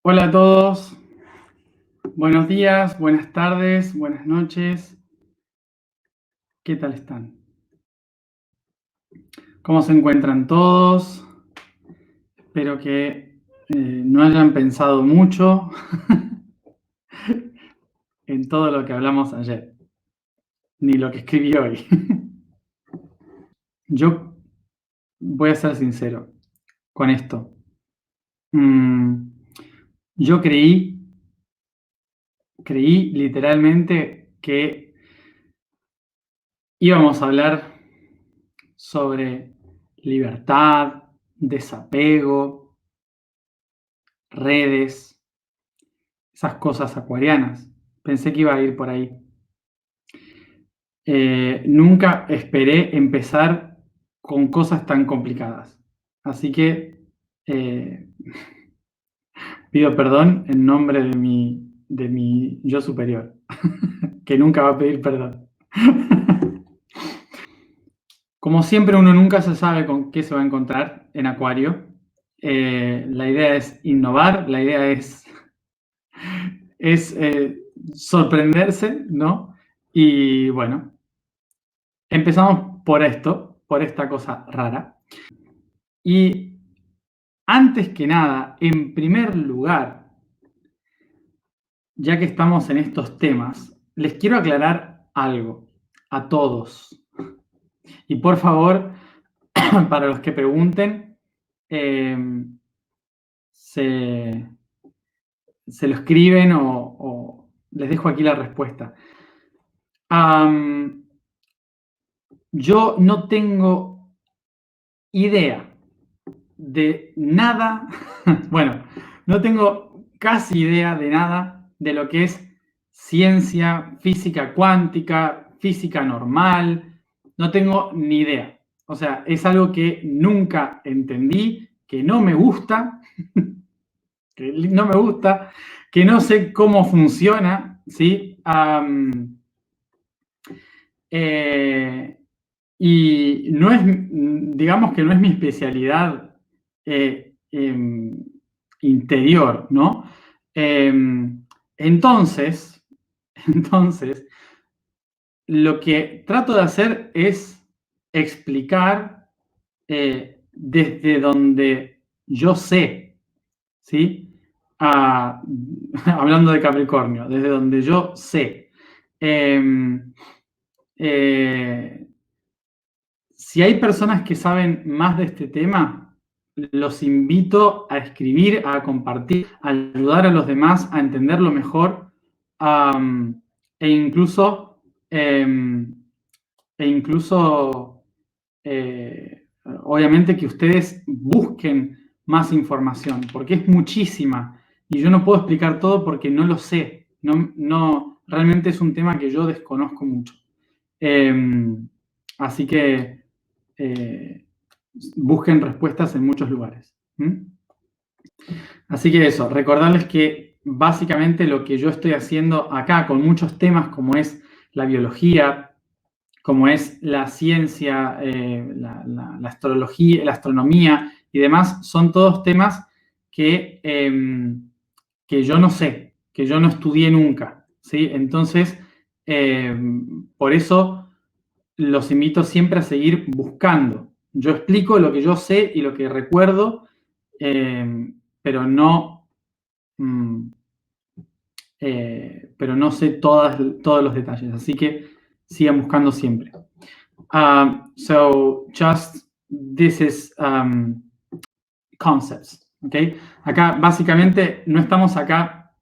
Hola a todos, buenos días, buenas tardes, buenas noches. ¿Qué tal están? ¿Cómo se encuentran todos? Espero que no hayan pensado mucho en todo lo que hablamos ayer, ni lo que escribí hoy. Yo voy a ser sincero con esto. Mm, yo creí literalmente que íbamos a hablar sobre libertad, desapego, redes, esas cosas acuarianas. Pensé que iba a ir por ahí. Nunca esperé empezar con cosas tan complicadas. Así que eh, pido perdón en nombre de mi yo superior, que nunca va a pedir perdón. Como siempre, uno nunca se sabe con qué se va a encontrar en Acuario. La idea es innovar, la idea es sorprenderse, ¿no? Y bueno, empezamos por esto, por esta cosa rara. Y antes que nada, en primer lugar, ya que estamos en estos temas, les quiero aclarar algo a todos. Y por favor, para los que pregunten, eh, se, se lo escriben o les dejo aquí la respuesta. Yo no tengo idea de nada, bueno, no tengo casi idea de nada de lo que es ciencia, física cuántica, física normal, no tengo ni idea. O sea, es algo que nunca entendí, que no me gusta, que no sé cómo funciona, ¿sí? Y no es, digamos que no es mi especialidad interior, ¿no? Entonces, entonces, lo que trato de hacer es explicar desde donde yo sé, ¿sí? Hablando de Capricornio, desde donde yo sé. Eh, Si hay personas que saben más de este tema, los invito a escribir, a compartir, a ayudar a los demás a entenderlo mejor e incluso, obviamente que ustedes busquen más información, porque es muchísima y yo no puedo explicar todo porque no lo sé. Realmente es un tema que yo desconozco mucho. Así que busquen respuestas en muchos lugares. Así que eso, recordarles que básicamente lo que yo estoy haciendo acá con muchos temas como es la biología, como es la ciencia, la astrología, la astronomía y demás, son todos temas que yo no sé, que yo no estudié nunca, ¿sí? Entonces, por eso los invito siempre a seguir buscando. Yo explico lo que yo sé y lo que recuerdo, pero pero no sé todos los detalles. Así que sigan buscando siempre. So just this is concepts. ¿Okay? Acá básicamente no estamos acá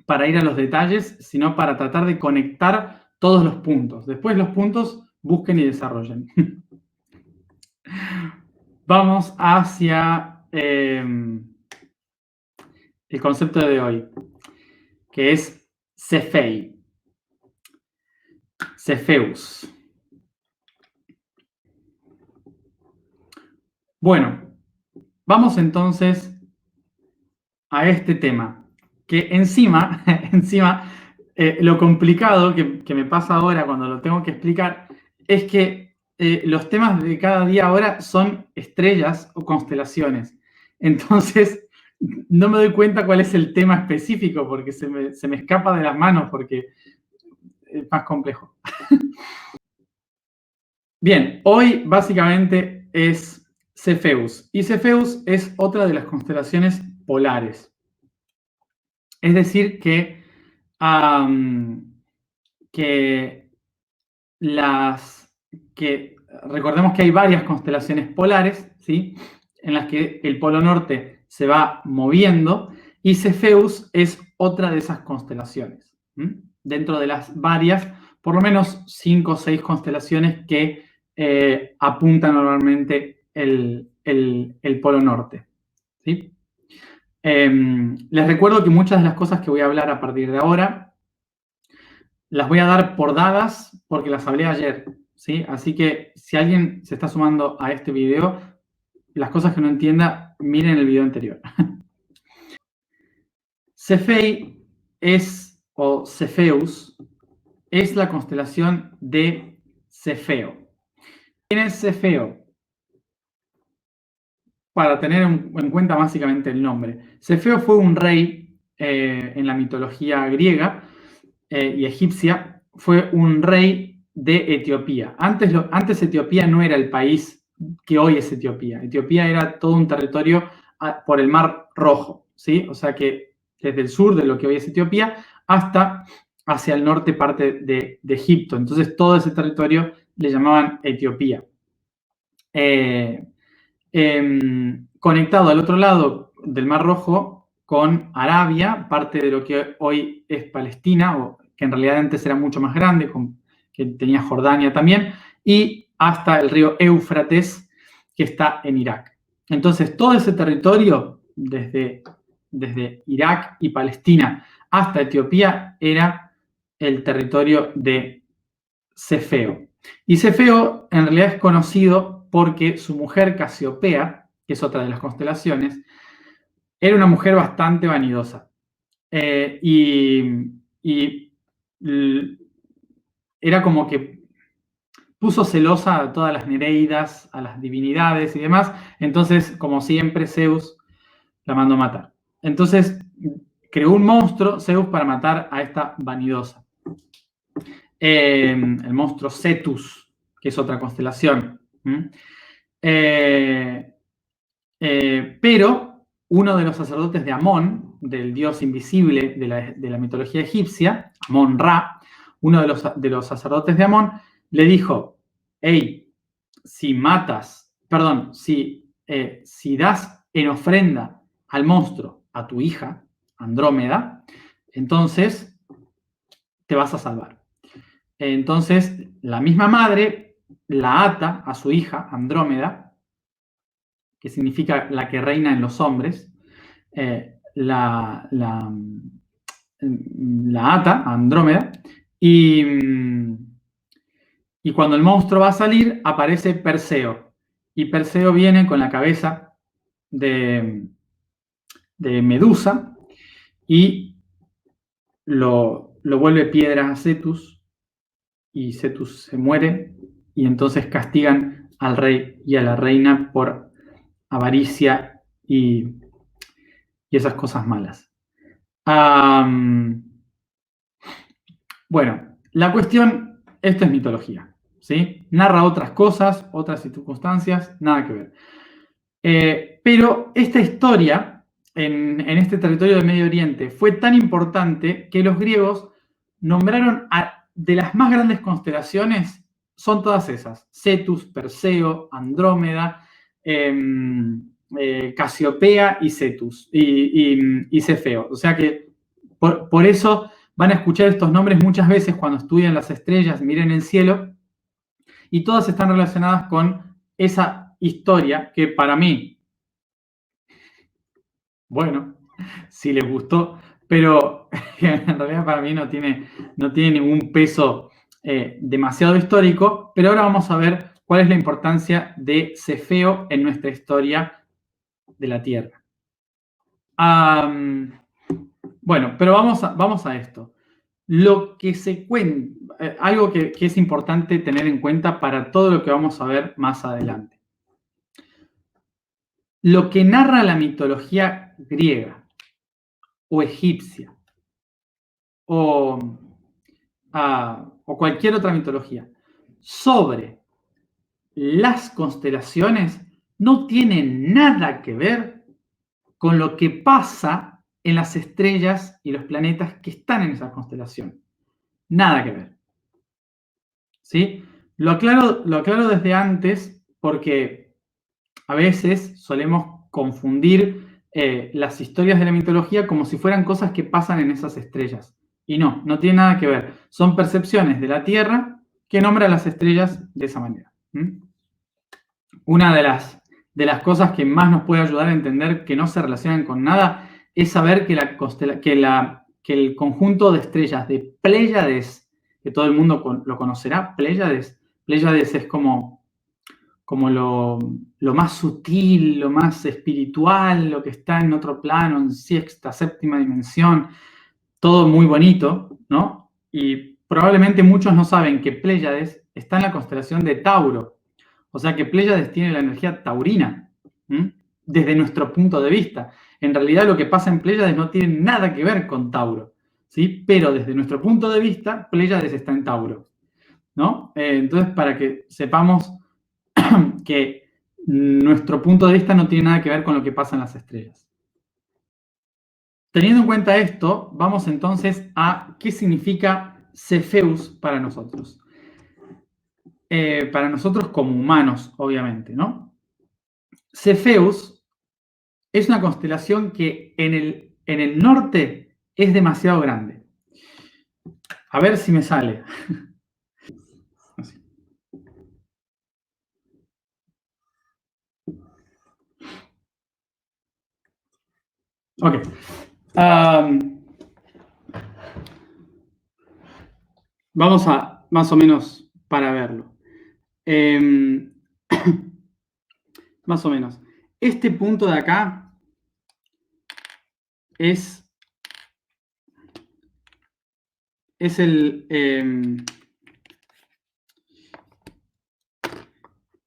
para ir a los detalles, sino para tratar de conectar todos los puntos. Después los puntos busquen y desarrollen. Vamos hacia el concepto de hoy, que es Cephei, Cepheus. Bueno, vamos entonces a este tema, que encima lo complicado que me pasa ahora cuando lo tengo que explicar es que los temas de cada día ahora son estrellas o constelaciones. Entonces, no me doy cuenta cuál es el tema específico porque se me escapa de las manos porque es más complejo. Bien, hoy básicamente es Cefeus. Y Cefeus es otra de las constelaciones polares. Es decir, que recordemos que hay varias constelaciones polares, ¿sí? En las que el polo norte se va moviendo y Cefeus es otra de esas constelaciones. Dentro de las varias, por lo menos 5 o 6 constelaciones que apuntan normalmente el polo norte, ¿sí? Les recuerdo que muchas de las cosas que voy a hablar a partir de ahora las voy a dar por dadas porque las hablé ayer, ¿sí? Así que si alguien se está sumando a este video, las cosas que no entienda, miren el video anterior. Cefei o Cefeus, es la constelación de Cefeo. ¿Quién es Cefeo? Para tener en cuenta básicamente el nombre. Cefeo fue un rey en la mitología griega y egipcia, fue un rey de Etiopía. Antes Etiopía no era el país que hoy es Etiopía. Etiopía era todo un territorio por el Mar Rojo, ¿sí? O sea que desde el sur de lo que hoy es Etiopía hasta hacia el norte parte de Egipto. Entonces todo ese territorio le llamaban Etiopía. Conectado al otro lado del Mar Rojo con Arabia, parte de lo que hoy es Palestina, o que en realidad antes era mucho más grande, que tenía Jordania también, y hasta el río Éufrates, que está en Irak. Entonces, todo ese territorio, desde Irak y Palestina hasta Etiopía, era el territorio de Cefeo. Y Cefeo en realidad es conocido porque su mujer Casiopea, que es otra de las constelaciones, era una mujer bastante vanidosa. Era como que puso celosa a todas las Nereidas, a las divinidades y demás. Entonces, como siempre, Zeus la mandó matar. Entonces, creó un monstruo, Zeus, para matar a esta vanidosa. El monstruo Cetus, que es otra constelación. Pero uno de los sacerdotes de Amón, del dios invisible de la mitología egipcia, Amón-Ra, uno de los sacerdotes de Amón, le dijo, hey, si das en ofrenda al monstruo a tu hija, Andrómeda, entonces te vas a salvar. Entonces, la misma madre la ata a su hija, Andrómeda, que significa la que reina en los hombres, la ata a Andrómeda, y cuando el monstruo va a salir, aparece Perseo. Y Perseo viene con la cabeza de Medusa y lo vuelve piedra a Cetus, y Cetus se muere, y entonces castigan al rey y a la reina por avaricia y esas cosas malas. Bueno, la cuestión, esto es mitología, ¿sí? Narra otras cosas, otras circunstancias, nada que ver. Pero esta historia en este territorio del Medio Oriente fue tan importante que los griegos nombraron de las más grandes constelaciones, son todas esas: Cetus, Perseo, Andrómeda, Casiopea y Cetus y Cefeo. O sea que por eso van a escuchar estos nombres muchas veces cuando estudian las estrellas, miren el cielo, y todas están relacionadas con esa historia que para mí, bueno, si les gustó, pero en realidad para mí no tiene ningún peso demasiado histórico, pero ahora vamos a ver cuál es la importancia de Cefeo en nuestra historia de la Tierra. Bueno, pero vamos a esto. Lo que se cuenta, algo que es importante tener en cuenta para todo lo que vamos a ver más adelante. lo que narra la mitología griega o egipcia o cualquier otra mitología sobre las constelaciones no tiene nada que ver con lo que pasa en las estrellas y los planetas que están en esa constelación. Nada que ver. ¿Sí? Lo aclaro desde antes porque a veces solemos confundir las historias de la mitología como si fueran cosas que pasan en esas estrellas. Y no tiene nada que ver. Son percepciones de la Tierra que nombra a las estrellas de esa manera. Una de las cosas que más nos puede ayudar a entender que no se relacionan con nada es saber que el conjunto de estrellas de Pléyades, que todo el mundo lo conocerá, Pléyades es como lo más sutil, lo más espiritual, lo que está en otro plano, en sexta, séptima dimensión, todo muy bonito, ¿no? Y probablemente muchos no saben que Pléyades está en la constelación de Tauro. O sea que Pléyades tiene la energía taurina, desde nuestro punto de vista. En realidad lo que pasa en Pléyades no tiene nada que ver con Tauro, ¿sí? Pero desde nuestro punto de vista, Pléyades está en Tauro, ¿no? Entonces, para que sepamos que nuestro punto de vista no tiene nada que ver con lo que pasa en las estrellas. Teniendo en cuenta esto, vamos entonces a qué significa Cefeus para nosotros. Para nosotros como humanos, obviamente, ¿no? Cefeus es una constelación que en el norte es demasiado grande. A ver si me sale. Así. Ok. Vamos a, más o menos, para verlo. Más o menos. Este punto de acá es el...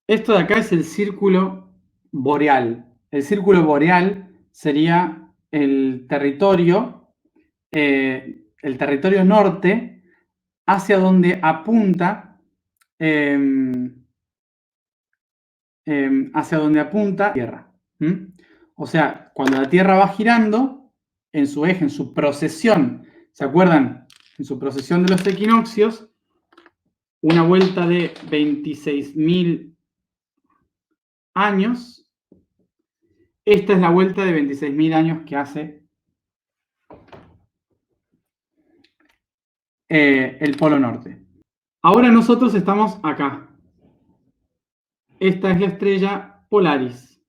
esto de acá es el círculo boreal. El círculo boreal sería el territorio norte hacia donde apunta la Tierra. O sea, cuando la Tierra va girando en su eje, en su procesión, ¿se acuerdan? En su procesión de los equinoccios, una vuelta de 26.000 años. Esta es la vuelta de 26.000 años que hace el Polo Norte. Ahora nosotros estamos acá. Esta es la estrella Polaris.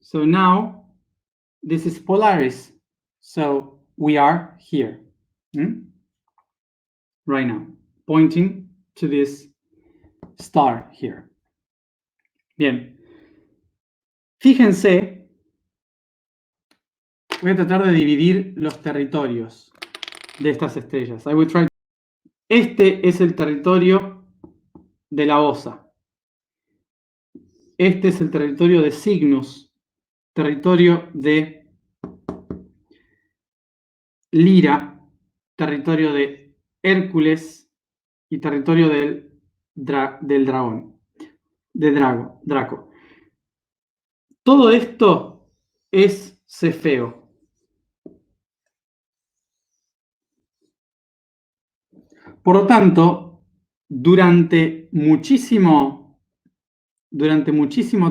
So now, this is Polaris. So we are here. Right now, pointing to this star here. Bien. Fíjense, voy a tratar de dividir los territorios de estas estrellas. I will try. Este es el territorio de la Osa. Este es el territorio de Cygnus, territorio de Lira, territorio de Hércules y territorio del dragón, de Draco. Todo esto es Cefeo. Por lo tanto, durante muchísimo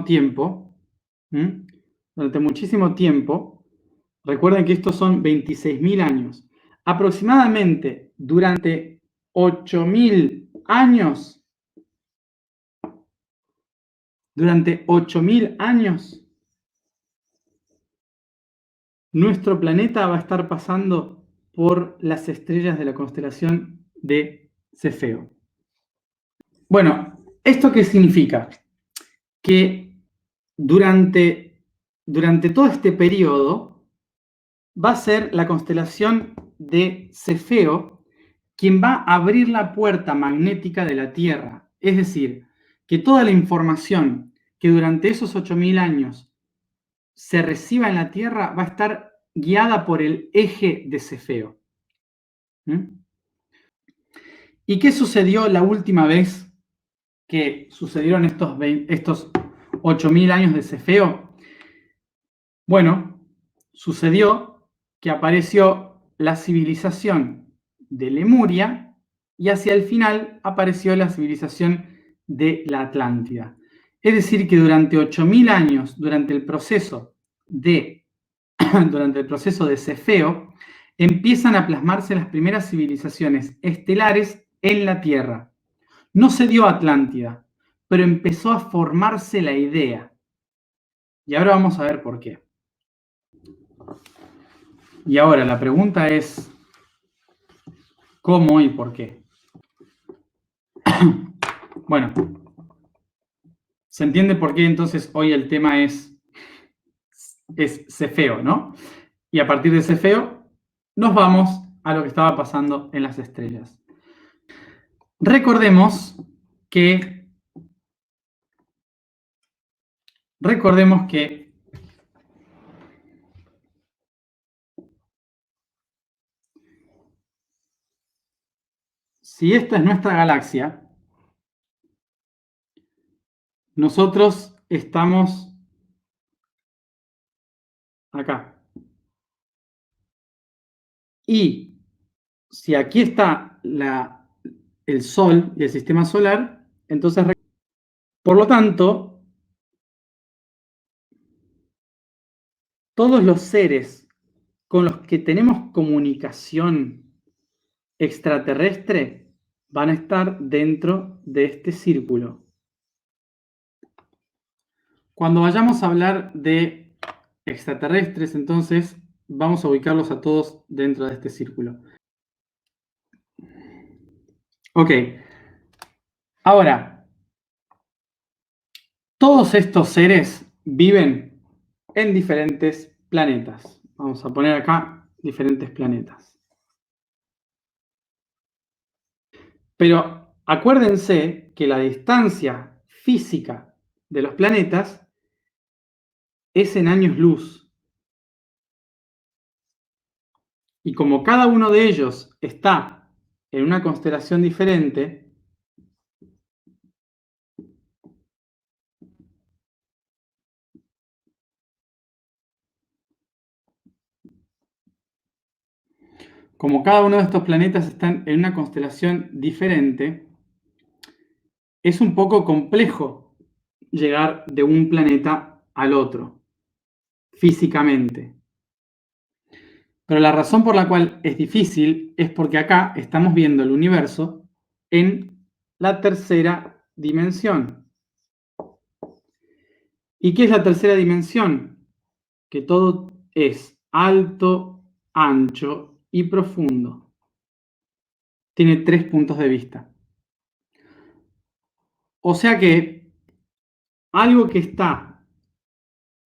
tiempo, recuerden que estos son 26.000 años, aproximadamente durante 8.000 años, nuestro planeta va a estar pasando por las estrellas de la constelación de Cefeo. Bueno, ¿esto qué significa? Que durante todo este periodo va a ser la constelación de Cefeo quien va a abrir la puerta magnética de la Tierra. Es decir, que toda la información que durante esos 8.000 años se reciba en la Tierra va a estar guiada por el eje de Cefeo. ¿Y qué sucedió la última vez que sucedieron estos 8.000 años de Cefeo? Bueno, sucedió que apareció la civilización de Lemuria y hacia el final apareció la civilización de la Atlántida. Es decir, que durante 8.000 años, durante el proceso de Cefeo, empiezan a plasmarse las primeras civilizaciones estelares en la Tierra. No se dio Atlántida, pero empezó a formarse la idea. Y ahora vamos a ver por qué. Y ahora la pregunta es, ¿cómo y por qué? Bueno, se entiende por qué entonces hoy el tema es Cefeo, ¿no? Y a partir de Cefeo nos vamos a lo que estaba pasando en las estrellas. Recordemos que si esta es nuestra galaxia, nosotros estamos acá. Y si aquí está el Sol y el sistema solar, entonces, por lo tanto, todos los seres con los que tenemos comunicación extraterrestre van a estar dentro de este círculo. Cuando vayamos a hablar de extraterrestres, entonces vamos a ubicarlos a todos dentro de este círculo. Ok. Ahora, todos estos seres viven en diferentes planetas. Vamos a poner acá diferentes planetas. Pero acuérdense que la distancia física de los planetas es en años luz. Y como cada uno de ellos está en una constelación diferente, como cada uno de estos planetas están en una constelación diferente, es un poco complejo llegar de un planeta al otro, físicamente. Pero la razón por la cual es difícil es porque acá estamos viendo el universo en la tercera dimensión. ¿Y qué es la tercera dimensión? Que todo es alto, ancho y profundo. Tiene 3 puntos de vista. O sea que algo que está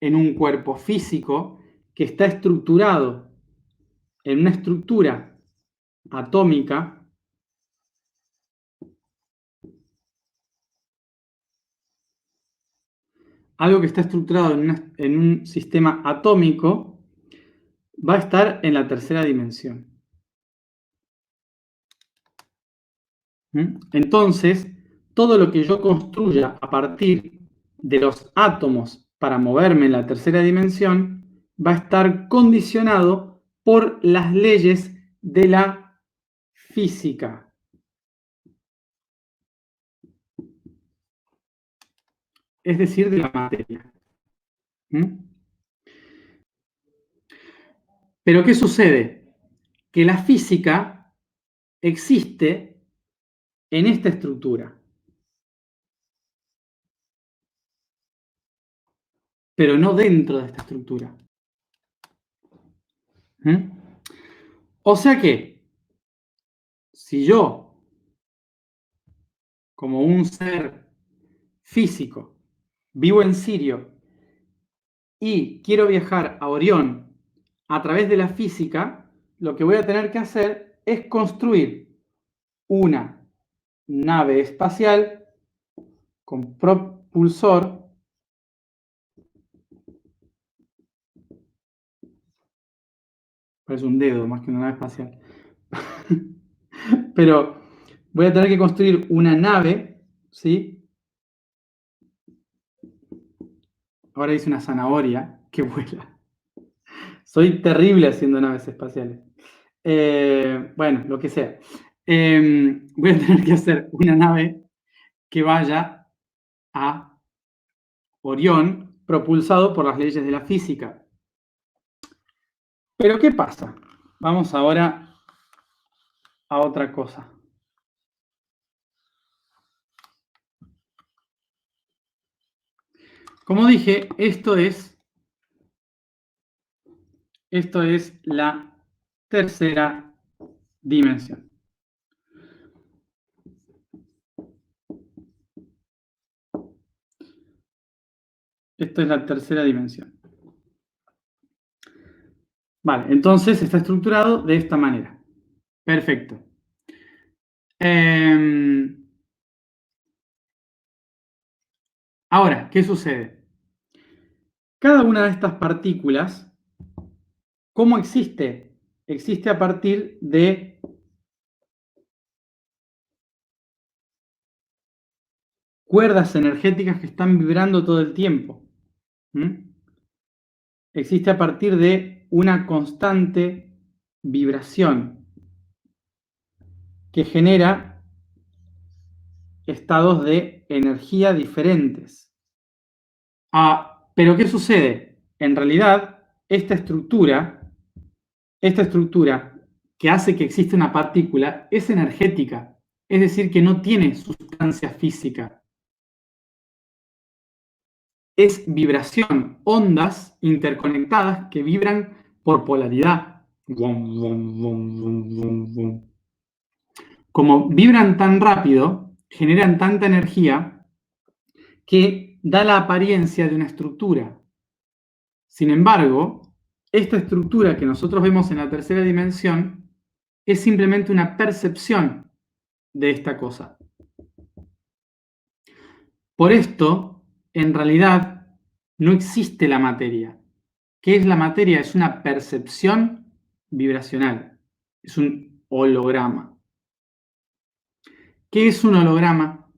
en un cuerpo físico, que está estructurado en una estructura atómica, algo que está estructurado en un sistema atómico, va a estar en la tercera dimensión. Entonces, todo lo que yo construya a partir de los átomos para moverme en la tercera dimensión va a estar condicionado por las leyes de la física. Es decir, de la materia. Pero ¿qué sucede? Que la física existe en esta estructura, pero no dentro de esta estructura. O sea que, si yo, como un ser físico, vivo en Sirio y quiero viajar a Orión a través de la física, lo que voy a tener que hacer es construir una nave espacial con propulsor Parece un dedo más que una nave espacial. Pero voy a tener que construir una nave, ¿sí? Ahora hice una zanahoria que vuela. Soy terrible haciendo naves espaciales. Bueno, lo que sea. Voy a tener que hacer una nave que vaya a Orión propulsado por las leyes de la física. Pero ¿qué pasa? Vamos ahora a otra cosa. Como dije, esto es la tercera dimensión. Esto es la tercera dimensión. Vale, entonces está estructurado de esta manera. Perfecto. Ahora, ¿qué sucede? Cada una de estas partículas, ¿cómo existe? Existe a partir de cuerdas energéticas que están vibrando todo el tiempo. Existe a partir de una constante vibración que genera estados de energía diferentes. Pero ¿qué sucede? En realidad, esta estructura que hace que exista una partícula es energética, es decir, que no tiene sustancia física. Es vibración, ondas interconectadas que vibran por polaridad. Como vibran tan rápido, generan tanta energía que da la apariencia de una estructura. Sin embargo, esta estructura que nosotros vemos en la tercera dimensión es simplemente una percepción de esta cosa. Por esto, en realidad, no existe la materia. ¿Qué es la materia? Es una percepción vibracional. Es un holograma. ¿Qué es un holograma?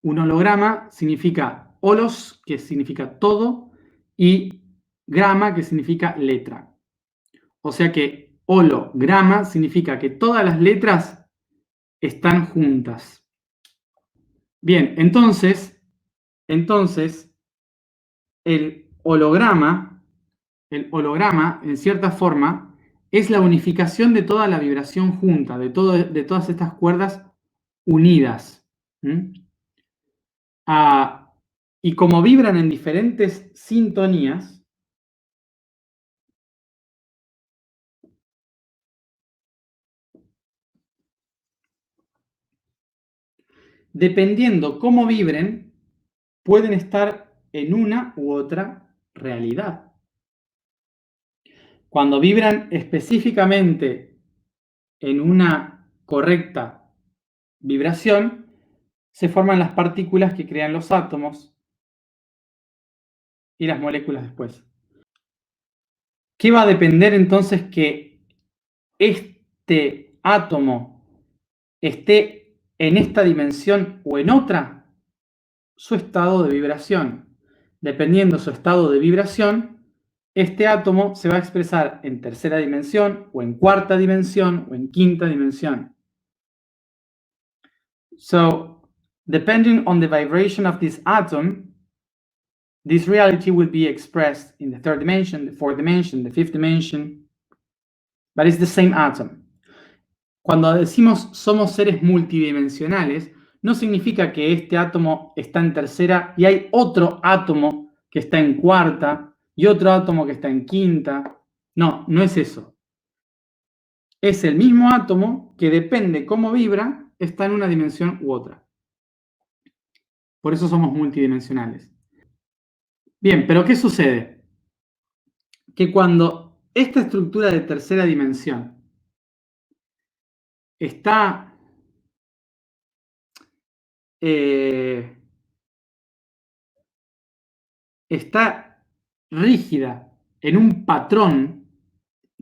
Un holograma significa holos, que significa todo, y grama, que significa letra. O sea que holograma significa que todas las letras están juntas. Bien, entonces el holograma, en cierta forma, es la unificación de toda la vibración junta, de todas estas cuerdas unidas. Y como vibran en diferentes sintonías, dependiendo cómo vibren, pueden estar en una u otra realidad. Cuando vibran específicamente en una correcta vibración, se forman las partículas que crean los átomos y las moléculas después. ¿Qué va a depender entonces que este átomo esté en esta dimensión o en otra? Su estado de vibración. Dependiendo su estado de vibración, este átomo se va a expresar en tercera dimensión, o en cuarta dimensión, o en quinta dimensión. So, depending on the vibration of this atom, this reality will be expressed in the third dimension, the fourth dimension, the fifth dimension, but it's the same atom. Cuando decimos somos seres multidimensionales, no significa que este átomo está en tercera y hay otro átomo que está en cuarta y otro átomo que está en quinta. No, no es eso. Es el mismo átomo que depende cómo vibra, está en una dimensión u otra. Por eso somos multidimensionales. Bien, pero ¿qué sucede? Que cuando esta estructura de tercera dimensión está rígida en un patrón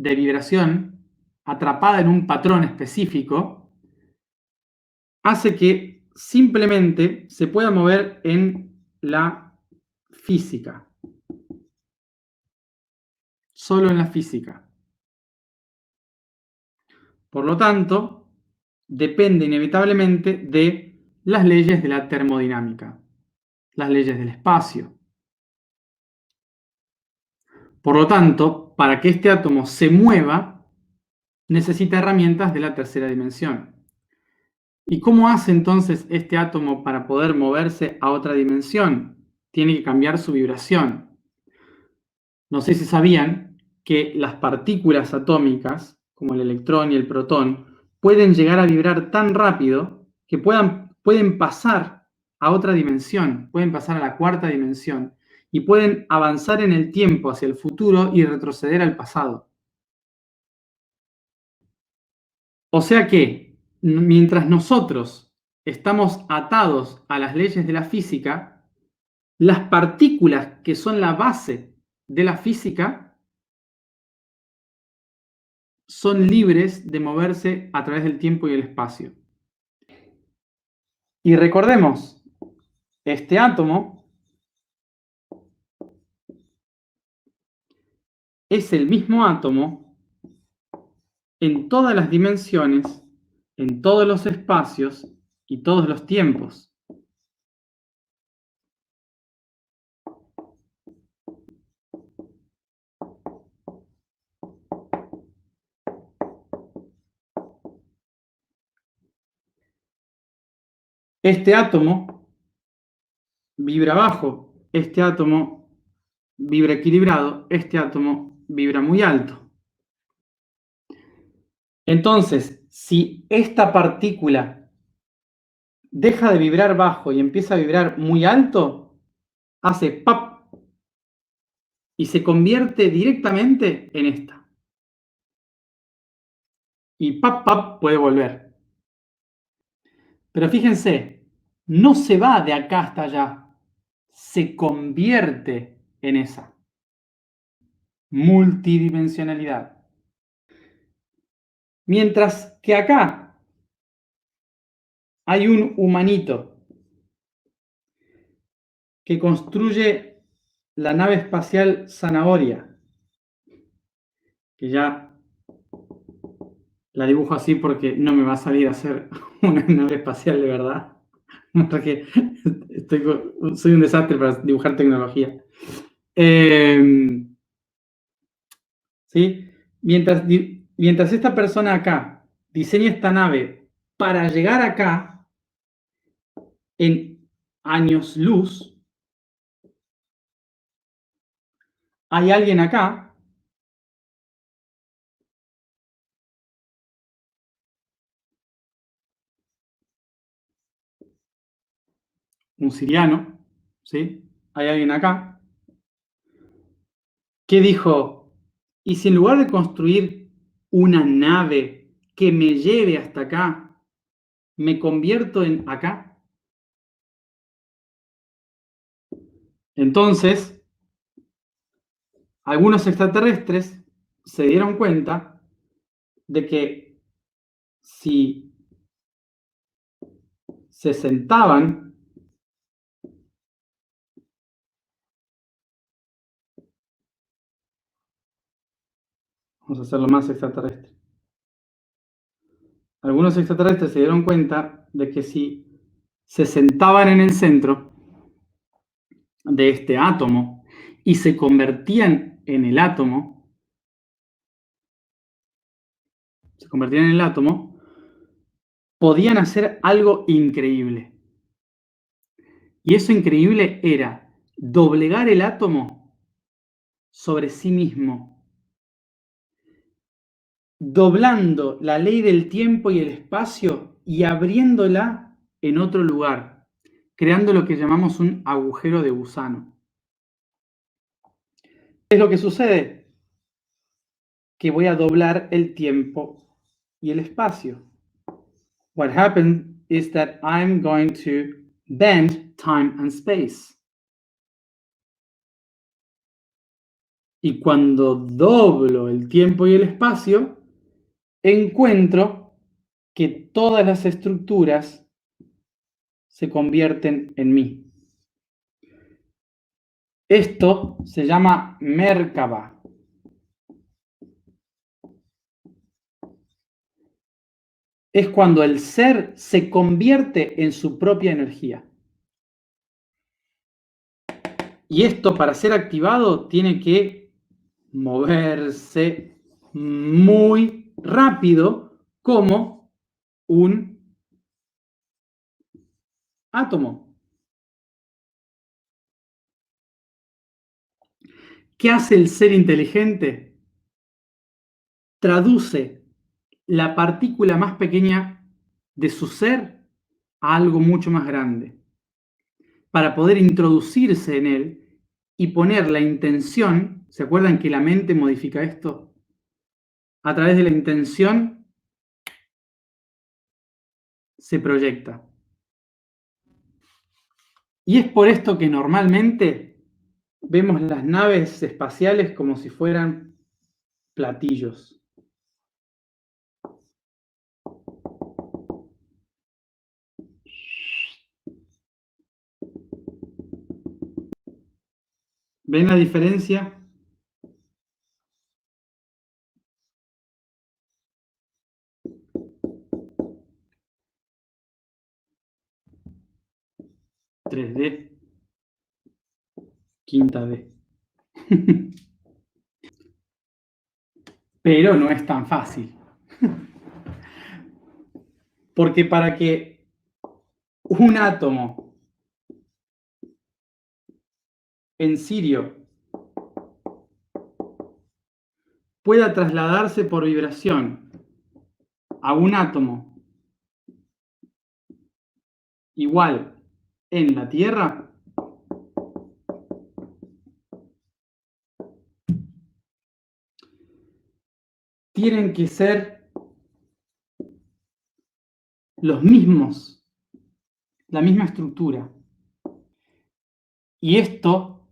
de vibración atrapada en un patrón específico hace que simplemente se pueda mover en la física. Solo en la física. Por lo tanto, depende inevitablemente de las leyes de la termodinámica, las leyes del espacio. Por lo tanto, para que este átomo se mueva, necesita herramientas de la tercera dimensión. ¿Y cómo hace entonces este átomo para poder moverse a otra dimensión? Tiene que cambiar su vibración. No sé si sabían que las partículas atómicas, como el electrón y el protón, pueden llegar a vibrar tan rápido que pueden pasar a otra dimensión, pueden pasar a la cuarta dimensión y pueden avanzar en el tiempo hacia el futuro y retroceder al pasado. O sea que, mientras nosotros estamos atados a las leyes de la física, las partículas que son la base de la física son libres de moverse a través del tiempo y el espacio. Y recordemos, este átomo es el mismo átomo en todas las dimensiones, en todos los espacios y todos los tiempos. Este átomo vibra bajo, este átomo vibra equilibrado, este átomo vibra muy alto. Entonces, si esta partícula deja de vibrar bajo y empieza a vibrar muy alto, hace ¡pap! Y se convierte directamente en esta. Y ¡pap, pap! Puede volver. Pero fíjense, no se va de acá hasta allá, se convierte en esa. Multidimensionalidad. Mientras que acá hay un humanito que construye la nave espacial Zanahoria, que ya la dibujo así porque no me va a salir a hacer una nave espacial de verdad, porque soy un desastre para dibujar tecnología. ¿Sí? Mientras esta persona acá diseña esta nave para llegar acá en años luz, hay alguien acá un siriano, ¿sí? Hay alguien acá que dijo, ¿y si en lugar de construir una nave que me lleve hasta acá, me convierto en acá? Entonces, algunos extraterrestres se dieron cuenta de que si se sentaban vamos a hacerlo más extraterrestre. Algunos extraterrestres se dieron cuenta de que si se sentaban en el centro de este átomo y se convertían en el átomo, podían hacer algo increíble. Y eso increíble era doblegar el átomo sobre sí mismo, doblando la ley del tiempo y el espacio y abriéndola en otro lugar, creando lo que llamamos un agujero de gusano. ¿Qué es lo que sucede? Que voy a doblar el tiempo y el espacio. What happened is that I'm going to bend time and space. Y cuando doblo el tiempo y el espacio, encuentro que todas las estructuras se convierten en mí. Esto se llama Merkaba. Es cuando el ser se convierte en su propia energía. Y esto, para ser activado, tiene que moverse muy rápido como un átomo. ¿Qué hace el ser inteligente? Traduce la partícula más pequeña de su ser a algo mucho más grande, para poder introducirse en él y poner la intención. ¿Se acuerdan que la mente modifica esto? A través de la intención se proyecta. Y es por esto que normalmente vemos las naves espaciales como si fueran platillos. ¿Ven la diferencia? ¿3D? Quinta D. Pero no es tan fácil. Porque para que un átomo en Sirio pueda trasladarse por vibración a un átomo igual en la Tierra, tienen que ser los mismos, la misma estructura. Y esto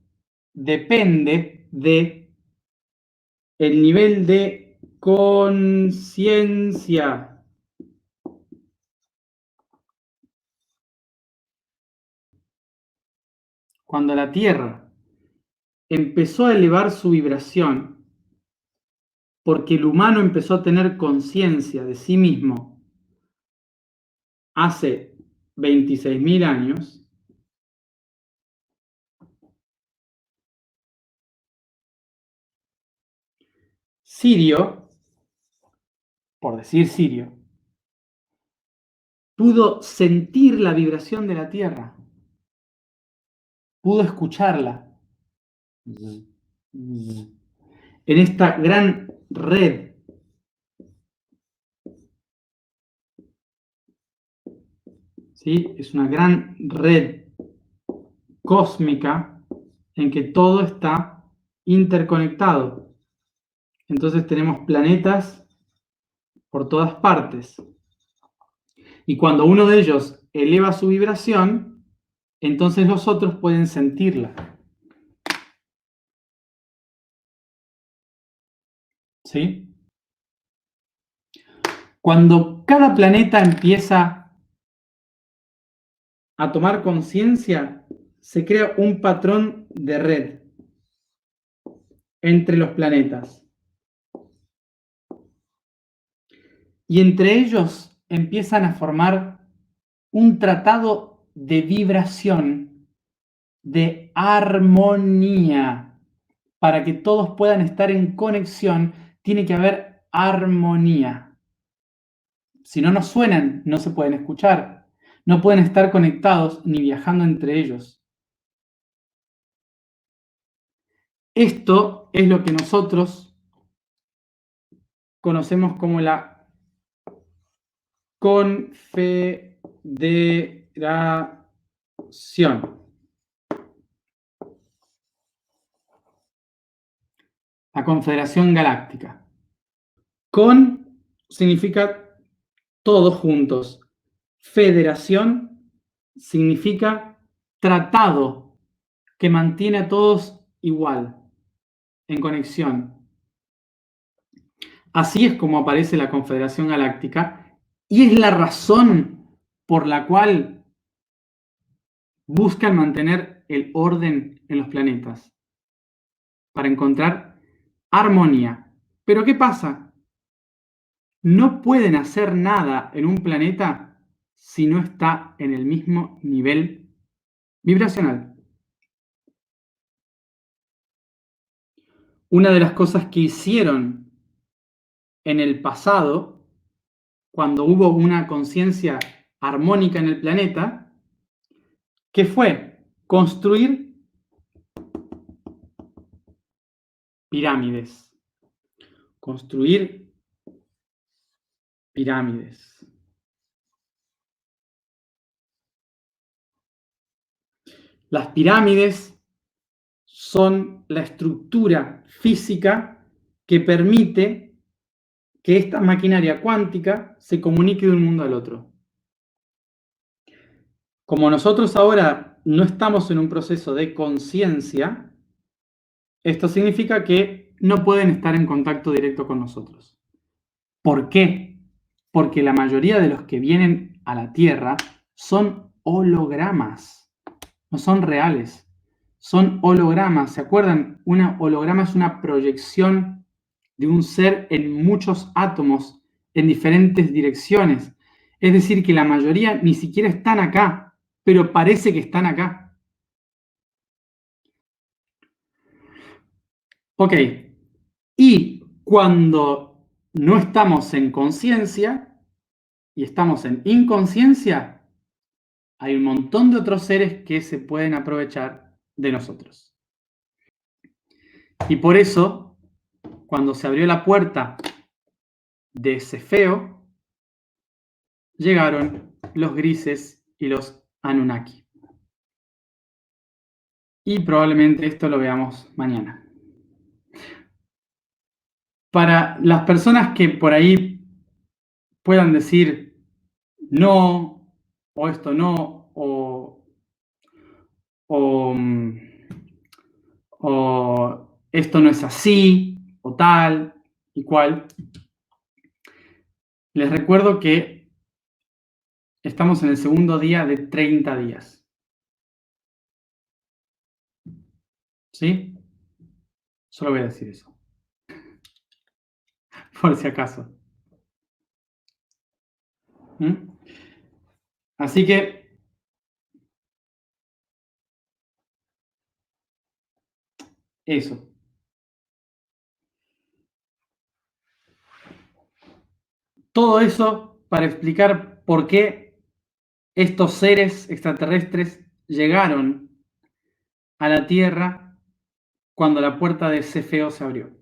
depende de el nivel de conciencia. Cuando la Tierra empezó a elevar su vibración, porque el humano empezó a tener conciencia de sí mismo hace 26.000 años, Sirio, por decir Sirio, pudo sentir la vibración de la Tierra, pudo escucharla en esta gran red. ¿Sí? Es una gran red cósmica en que todo está interconectado. Entonces tenemos planetas por todas partes. Y cuando uno de ellos eleva su vibración, entonces los otros pueden sentirla. ¿Sí? Cuando cada planeta empieza a tomar conciencia, se crea un patrón de red entre los planetas. Y entre ellos empiezan a formar un tratado de vibración, de armonía. Para que todos puedan estar en conexión, tiene que haber armonía. Si no nos suenan, no se pueden escuchar. No pueden estar conectados ni viajando entre ellos. Esto es lo que nosotros conocemos como la confederación. La Confederación Galáctica. Con significa todos juntos. Federación significa tratado que mantiene a todos igual. en conexión. Así es como aparece la Confederación Galáctica y es la razón por la cual buscan mantener el orden en los planetas, para encontrar armonía. Pero ¿qué pasa? No pueden hacer nada en un planeta si no está en el mismo nivel vibracional. Una de las cosas que hicieron en el pasado, cuando hubo una conciencia armónica en el planeta, que fue construir pirámides. Construir pirámides. Las pirámides son la estructura física que permite que esta maquinaria cuántica se comunique de un mundo al otro. Como nosotros ahora no estamos en un proceso de conciencia, esto significa que no pueden estar en contacto directo con nosotros. ¿Por qué? Porque la mayoría de los que vienen a la Tierra son hologramas, no son reales, son hologramas. ¿Se acuerdan? Un holograma es una proyección de un ser en muchos átomos en diferentes direcciones. Es decir, que la mayoría ni siquiera están acá, pero parece que están acá. Ok, y cuando no estamos en conciencia y estamos en inconsciencia, hay un montón de otros seres que se pueden aprovechar de nosotros. Y por eso, cuando se abrió la puerta de Cefeo, llegaron los grises y los Anunnaki. Y probablemente esto lo veamos mañana. Para las personas que por ahí puedan decir no, o esto no, o esto no es así, o tal y cual, les recuerdo que estamos en el segundo día de 30 días. ¿Sí? Solo voy a decir eso. Por si acaso. ¿Mm? Así que eso. Todo eso para explicar por qué estos seres extraterrestres llegaron a la Tierra cuando la puerta de Cefeo se abrió.